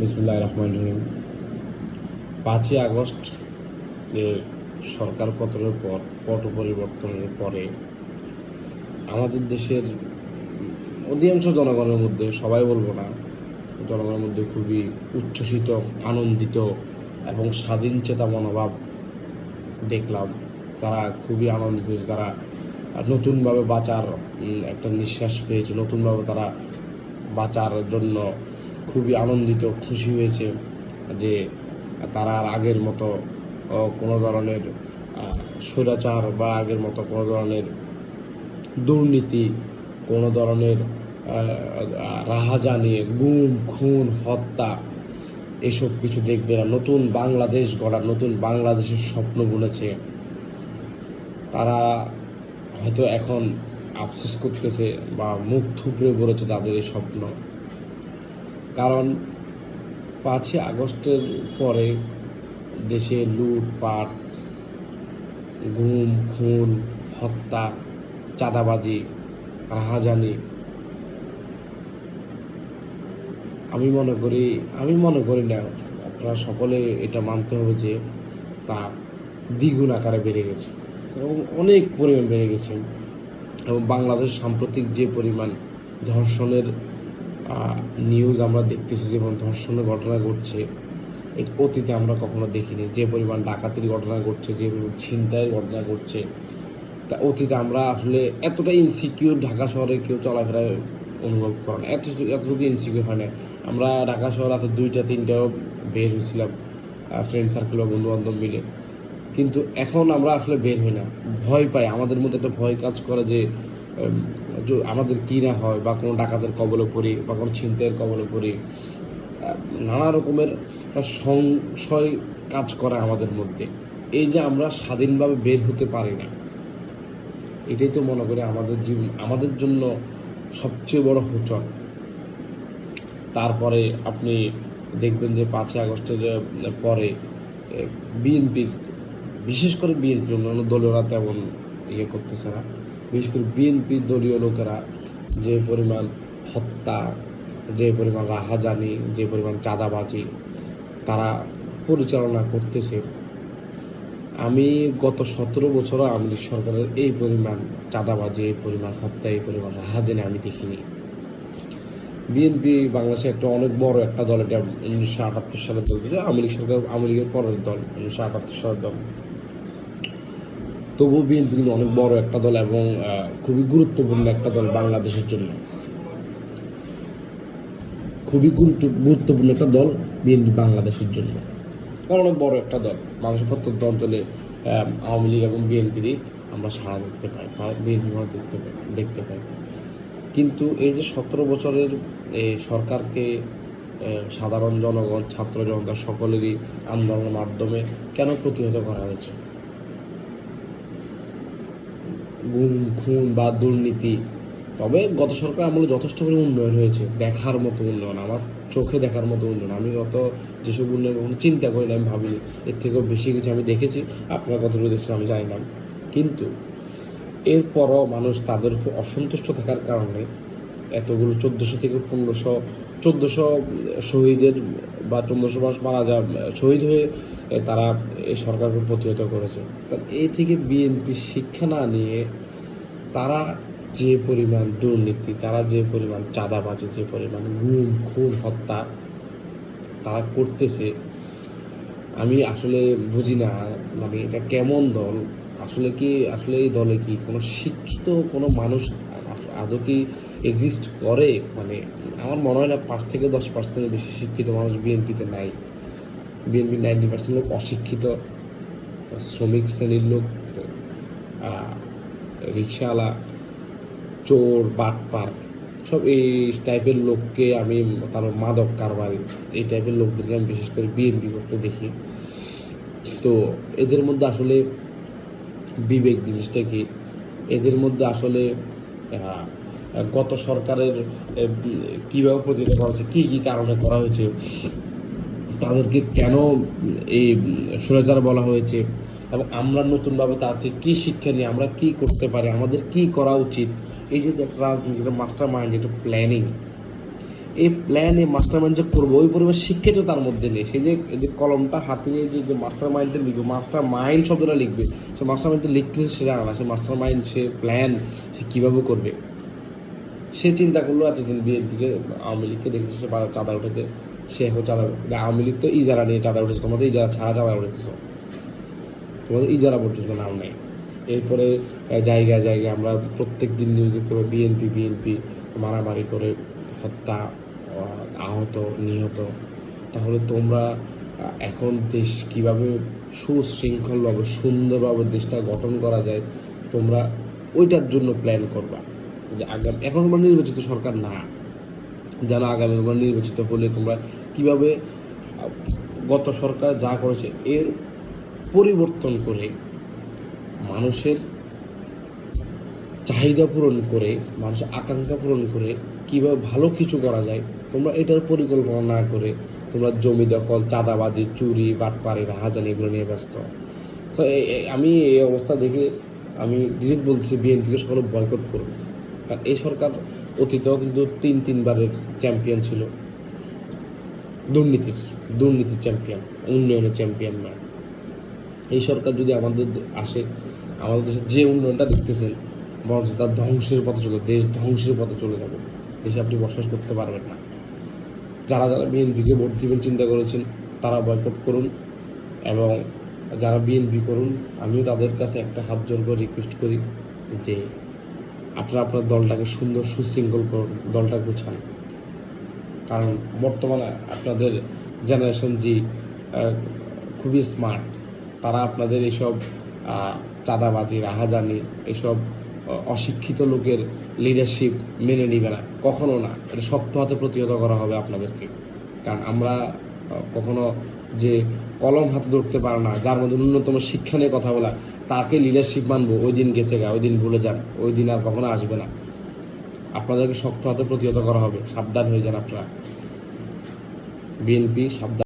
বিসমিল্লাহির রহমানির রহিম। 5ই আগস্ট এর সরকার পতনের পর, পট পরিবর্তনের পরে আমাদের দেশের অধিকাংশ জনগণের মধ্যে, সবাই বলবো না, জনগণের মধ্যে খুবই উচ্ছ্বসিত, আনন্দিত এবং স্বাধীন চেতা মনোভাব দেখলাম। তারা খুবই আনন্দিত, তারা নতুনভাবে বাঁচার একটা নিঃশ্বাস পেয়েছে, নতুনভাবে তারা বাঁচার জন্য খুবই আনন্দিত, খুশি হয়েছে যে তারা আর আগের মতো কোনো ধরনের স্বৈরাচার বা আগের মতো কোনো ধরনের দুর্নীতি, কোনো ধরনের রাহাজানি, গুম খুন হত্যা এসব কিছু দেখবে না। নতুন বাংলাদেশ গড়ার, নতুন বাংলাদেশের স্বপ্ন বুনেছে। তারা হয়তো এখন আফসোস করতেছে বা মুখ থুবড়ে পড়েছে তাদের এই স্বপ্ন। কারণ 5ই আগস্টের পরে দেশে লুটপাট, গুম খুন হত্যা, চাঁদাবাজি, রাহাজানি, আমি মনে করি না, আপনারা সকলে এটা মানতে হবে যে তা দ্বিগুণ আকারে বেড়ে গেছে এবং অনেক পরিমাণ বেড়ে গেছে। এবং বাংলাদেশ সাম্প্রতিক যে পরিমাণ ধর্ষণের নিউজ আমরা দেখতেছি, যেমন ধর্ষণের ঘটনা ঘটছে, এই অতীতে আমরা কখনো দেখিনি। যে পরিমাণ ডাকাতির ঘটনা ঘটছে, যে পরিমাণ ছিনতাইয়ের ঘটনা ঘটছে, তা অতীতে আমরা আসলে এতটা ইনসিকিউর ঢাকা শহরে কেউ চলাফেরা অনুভব করে না, এতটুকু ইনসিকিউর হয় না। আমরা ঢাকা শহর রাতে 2টা 3টাও বের হয়েছিলাম ফ্রেন্ড সার্কেল বা বন্ধুবান্ধব মিলে, কিন্তু এখন আমরা আসলে বের হই না, ভয় পাই। আমাদের মধ্যে একটা ভয় কাজ করে যে আমাদের কী না হয়, বা কোনো ডাকাতের কবলে পড়ি, বা কোনো ছিনতাইয়ের কবলে পড়ি। নানা রকমের সংশয় কাজ করে আমাদের মধ্যে। এই যে আমরা স্বাধীনভাবে বের হতে পারি না, এটাই তো মনে করি আমাদের জন্য সবচেয়ে বড় হোঁচট। তারপরে আপনি দেখবেন যে 5ই আগস্টের পরে বিএনপি, বিশেষ করে বিএনপি, অন্যান্য দলীয়রা তেমন করতেছে না, বিশেষ করে বিএনপি দলীয় লোকেরা যে পরিমাণ হত্যা, যে পরিমাণ রাহাজানি, যে পরিমাণ চাঁদাবাজি তারা পরিচালনা করতেছে, আমি গত 17 বছরও আওয়ামী লীগ সরকারের এই পরিমাণ চাঁদাবাজি, এই পরিমাণ হত্যা, এই পরিমাণ রাহাজানি আমি দেখিনি। বিএনপি বাংলাদেশে একটা অনেক বড় একটা দল, এটা 1978 সালের দল, আওয়ামী লীগ সরকার, আওয়ামী লীগের পরের দল, 1978 সালের দল। তবুও বিএনপি কিন্তু অনেক বড় একটা দল এবং খুবই গুরুত্বপূর্ণ একটা দল বাংলাদেশের জন্য। খুবই গুরুত্বপূর্ণ একটা দল বিএনপি বাংলাদেশের জন্য, অনেক বড় একটা দল। মানুষের প্রত্যন্ত অঞ্চলে আওয়ামী লীগ এবং বিএনপিরই আমরা সাড়া দেখতে পাই, বিএনপি দেখতে পাই। কিন্তু এই যে 17 বছরের এই সরকারকে সাধারণ জনগণ, ছাত্র জনতা সকলেরই আন্দোলনের মাধ্যমে কেন প্রতিহত করা হয়েছে? গুম খুন বা দুর্নীতি। তবে গত সরকার আমলে যথেষ্ট পরিমাণ উন্নয়ন হয়েছে, দেখার মতো উন্নয়ন, আমার চোখে দেখার মতো উন্নয়ন। আমি গত যেসব উন্নয়ন কখনো চিন্তা করি না, আমি ভাবিনি এর থেকেও বেশি কিছু আমি দেখেছি। আপনারা কতটুকু দেখছেন আমি জানি না, কিন্তু এরপরও মানুষ তাদের উপর অসন্তুষ্ট থাকার কারণে এতগুলো 1400 থেকে 1400 শহীদের বা 1400 মানুষ মারা শহীদ হয়ে তারা এই সরকারকে প্রতিহত করেছে। এই থেকে বিএনপি শিক্ষা না নিয়ে তারা যে পরিমাণ দুর্নীতি, তারা যে পরিমাণ চাঁদাবাজি, যে পরিমাণ গুম খুন হত্যা তারা করতেছে, আমি আসলে বুঝি না। মানে এটা কেমন দল? আসলে এই দলে কি কোনো শিক্ষিত কোনো মানুষ আদৌ কি এক্সিস্ট করে? মানে আমার মনে হয় না 5 থেকে 10% বেশি শিক্ষিত মানুষ বিএনপিতে নাই। বিএনপি 90% লোক অশিক্ষিত, শ্রমিক শ্রেণীর লোক, রিক্সাওয়ালা, চোর বাটপার, সব এই টাইপের লোককে আমি, তার মাদক কারবারি, এই টাইপের লোকদেরকে আমি বিশেষ করে বিএনপি করতে দেখি। তো এদের মধ্যে আসলে বিবেক জিনিসটা কি? এদের মধ্যে আসলে গত সরকারের কীভাবে প্রতিহত করা হয়েছে, কী কী কারণে করা হয়েছে, তাদেরকে কেন এই স্বৈরাচার বলা হয়েছে, এবং আমরা নতুনভাবে তার থেকে কী শিক্ষা নিয়ে আমরা কী করতে পারি, আমাদের কী করা উচিত, এই যে একটা রাজনীতির মাস্টার মাইন্ড, একটা প্ল্যানিং, এই প্ল্যান এই মাস্টার মাইন্ড যে করবো ওই পরিমাণ শিক্ষিত তার মধ্যে নেই। সে যে যে কলমটা হাতে নিয়ে যে মাস্টার মাইন্ডটা লিখবে, মাস্টার মাইন্ড শব্দটা লিখবে, সে মাস্টার মাইন্ডটা লিখতেছে সে জানে না, সে মাস্টার মাইন্ড সে প্ল্যান সে কীভাবে করবে সে চিন্তা করলো। এতদিন বিএনপিকে আওয়ামী লীগকে দেখেছে সে চাঁদা উঠাতে, সে এখন চাঁদা, আওয়ামী লীগ তো ইজারা নিয়ে চাঁদা উঠেছে, তোমাদের ইজারা ছাড়া চাঁদা উঠেছ, তোমাদের ইজারা পর্যন্ত নাম নেই। এরপরে জায়গায় জায়গায় আমরা প্রত্যেক দিন নিউজ দেখতে পাই বিএনপি বিএনপি মারামারি করে হত্যা, আহত, নিহত। তাহলে তোমরা এখন দেশ কীভাবে সুশৃঙ্খলভাবে সুন্দরভাবে দেশটা গঠন করা যায় তোমরা ওইটার জন্য প্ল্যান করবা। যে আগামী, এখন তোমরা নির্বাচিত সরকার না, যেন আগামী তোমরা নির্বাচিত হলে তোমরা কীভাবে গত সরকার যা করেছে এর পরিবর্তন করে মানুষের চাহিদা পূরণ করে, মানুষের আকাঙ্ক্ষা পূরণ করে কীভাবে ভালো কিছু করা যায় তোমরা এটার পরিকল্পনা না করে তোমরা জমি দখল, চাঁদাবাজি, চুরি, বাটপাড়ি, রাহাজানি এগুলো নিয়ে ব্যস্ত। তো আমি এই অবস্থা দেখে আমি ডিরেক্ট বলছি বিএনপিকে সকলে বয়কট করুন। কারণ এই সরকার অতীতেও কিন্তু তিনবারের চ্যাম্পিয়ন ছিল, দুর্নীতির চ্যাম্পিয়ন, উন্নয়নের চ্যাম্পিয়ন নয়। এই সরকার যদি আমাদের আসে, আমাদের দেশে যে উন্নয়নটা দেখতেছেন বরঞ্চ তার ধ্বংসের পথে চলে, দেশ ধ্বংসের পথে চলে যাবে, দেশে আপনি বসবাস করতে পারবেন না। যারা যারা বিএনপিকে ভোট দিবেন চিন্তা করেছেন তারা বয়কট করুন, এবং যারা বিএনপি করুন আমিও তাদের কাছে একটা হাত জোর করে রিকোয়েস্ট করি যে আপনারা আপনার দলটাকে সুন্দর সুশৃঙ্খল করুন, দলটা গুছান। কারণ বর্তমানে আপনাদের জেনারেশন জি খুবই স্মার্ট, তারা আপনাদের এইসব চাঁদাবাজি, রাহাজানি, এইসব অশিক্ষিত লোকের লিডারশিপ মেনে নিবে না, কখনো না। এটা শক্ত হাতে প্রতিহত করা হবে আপনাদেরকে। কারণ আমরা কখনো যে কলম হাতে ধরতে পারে না, যার মধ্যে ন্যূনতম শিক্ষা নিয়ে কথা বলা, তাকে লিডারশিপ মানবো, ওই দিন গেছে গা, ওই দিন ভুলে যান, ওই দিন আর কখনো আসবে না। আপনাদেরকে শক্ত হাতে প্রতিহত করা হবে, সাবধান হয়ে যান আপনারা। বিএনপি সাবধান।